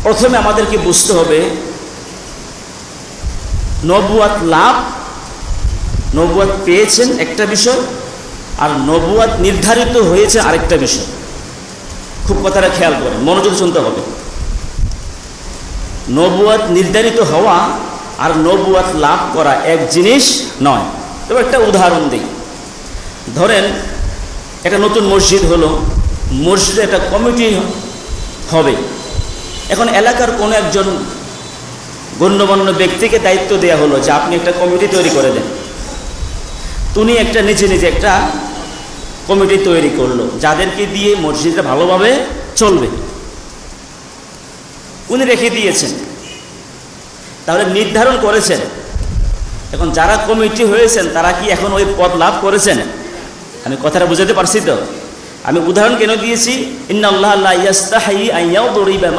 প্রথমে আমাদেরকে বুঝতে হবে নবুয়াত লাভ, নবুয়াত পেয়েছেন একটা বিষয়, আর নবুয়াত নির্ধারিত হয়েছে আরেকটা বিষয়। খুব কথাটা খেয়াল করেন, মনোযোগ শুনতে হবে। নবুয়াত নির্ধারিত হওয়া আর নবুয়াত লাভ করা এক জিনিস নয়। তবে একটা উদাহরণ দিই। ধরেন একটা নতুন মসজিদ হলো, মসজিদে একটা কমিটি হবে। এখন এলাকার কোনো একজন গণ্যমান্য ব্যক্তিকে দায়িত্ব দেওয়া হলো যে আপনি একটা কমিটি তৈরি করে দেন। উনি একটা নিজে একটা কমিটি তৈরি করলো, যাদেরকে দিয়ে মসজিদটা ভালোভাবে চলবে উনি রেখে দিয়েছেন। তাহলে নির্ধারণ করেছেন। এখন যারা কমিটি হয়েছেন তারা কি এখন ওই পদ লাভ করেছেন? আমি কথাটা বুঝাতে পারছি তো? আমি উদাহরণ কেন দিয়েছি? ইন্নাল্লাহা লা ইয়াস্তাহি আন ইয়াদরিবা